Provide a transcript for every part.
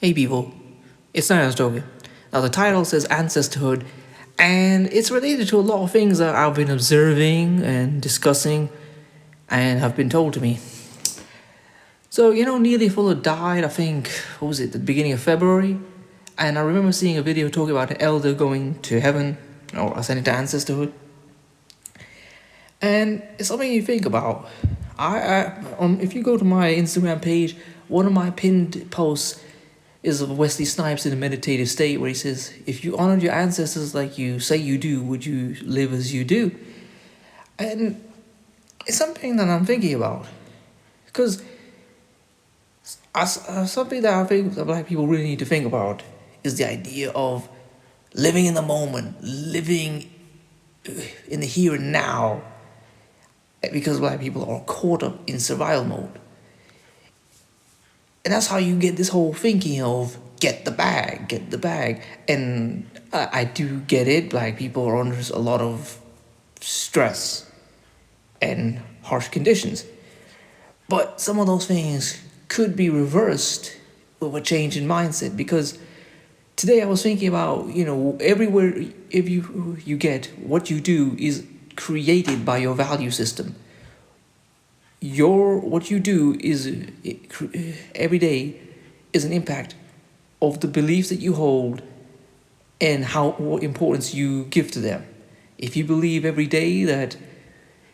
Hey people, it's Nice talking. Now the title says Ancestorhood, and it's related to a lot of things that I've been observing and discussing and have been told to me. So, nearly Fuller died, I think, what was it, the beginning of February? And I remember seeing a video talking about an elder going to heaven or ascending to Ancestorhood. And it's something you think about. If you go to my Instagram page, one of my pinned posts is of Wesley Snipes in a meditative state where he says, if you honored your ancestors like you say you do, would you live as you do? And it's something that I'm thinking about. Because something that I think that black people really need to think about is the idea of living in the moment, living in the here and now, because black people are caught up in survival mode. And that's how you get this whole thinking of get the bag, get the bag. And I do get it. Black people are under a lot of stress and harsh conditions. But some of those things could be reversed with a change in mindset. Because today I was thinking about, everywhere if you get, what you do is created by your value system. What you do is every day is an impact of the beliefs that you hold and what importance you give to them. If you believe every day that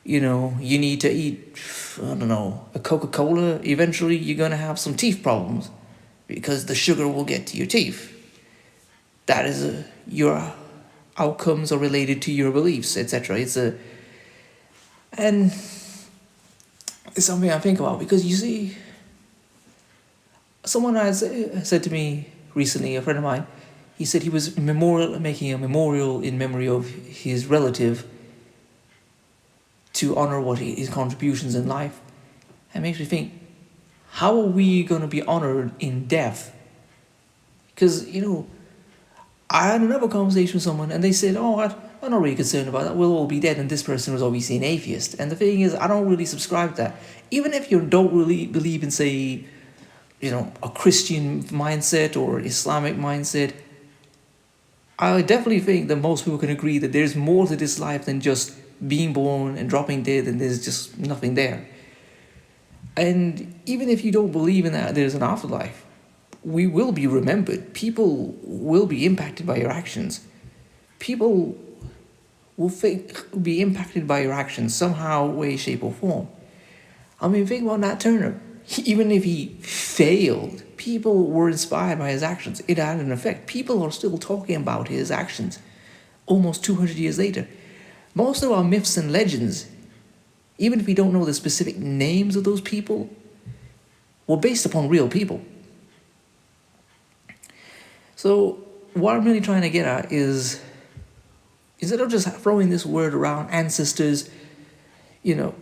you need to eat a Coca-Cola, eventually you're going to have some teeth problems because the sugar will get to your teeth. That is your outcomes are related to your beliefs, etc. And it's something I think about because you see, someone has said to me recently, a friend of mine, he said he was making a memorial in memory of his relative to honor his contributions in life. It makes me think, how are we going to be honored in death? Because, I had another conversation with someone and they said, I'm not really concerned about that. We'll all be dead, and this person was obviously an atheist. And the thing is, I don't really subscribe to that. Even if you don't really believe in, say, a Christian mindset or Islamic mindset, I definitely think that most people can agree that there's more to this life than just being born and dropping dead and there's just nothing there. And even if you don't believe in that there's an afterlife, we will be remembered. People will be impacted by your actions. People will be impacted by your actions somehow, way, shape, or form. I mean, think about Nat Turner. Even if he failed, people were inspired by his actions. It had an effect. People are still talking about his actions almost 200 years later. Most of our myths and legends, even if we don't know the specific names of those people, were based upon real people. So what I'm really trying to get at is, instead of just throwing this word around, ancestors, it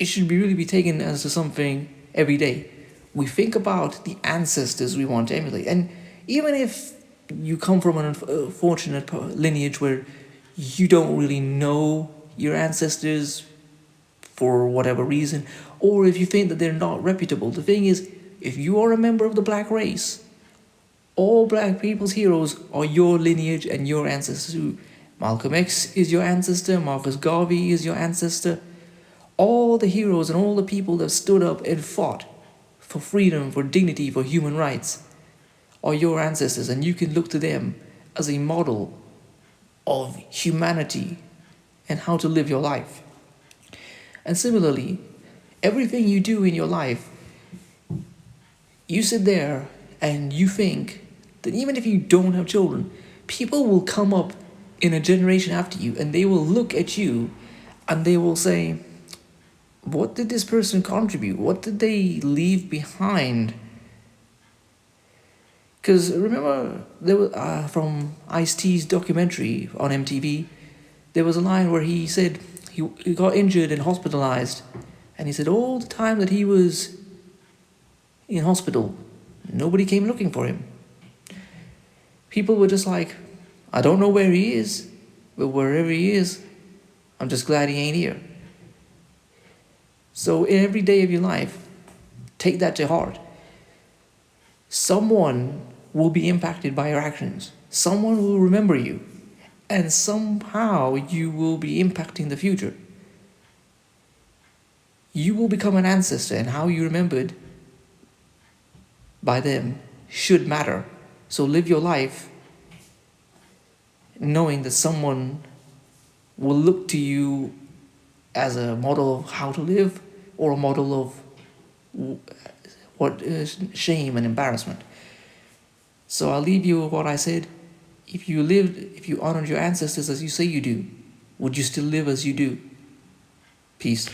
should really be taken as something every day. We think about the ancestors we want to emulate. And even if you come from an unfortunate lineage where you don't really know your ancestors for whatever reason, or if you think that they're not reputable, the thing is, if you are a member of the black race, all black people's heroes are your lineage and your ancestors. Malcolm X is your ancestor, Marcus Garvey is your ancestor. All the heroes and all the people that stood up and fought for freedom, for dignity, for human rights are your ancestors, and you can look to them as a model of humanity and how to live your life. And similarly, everything you do in your life, you sit there and you think that even if you don't have children, people will come up in a generation after you and they will look at you and they will say, what did this person contribute? What did they leave behind? Because remember, there was, from Ice-T's documentary on MTV, there was a line where he said he got injured and hospitalized, and he said all the time that he was in hospital, nobody came looking for him. People were just like, I don't know where he is, but wherever he is, I'm just glad he ain't here. So in every day of your life, take that to heart. someone will be impacted by your actions. Someone will remember you. And somehow you will be impacting the future. You will become an ancestor, and how you remembered by them should matter. So live your life knowing that someone will look to you as a model of how to live, or a model of what is shame and embarrassment. So I'll leave you with what I said. If you honored your ancestors as you say you do, would you still live as you do? Peace.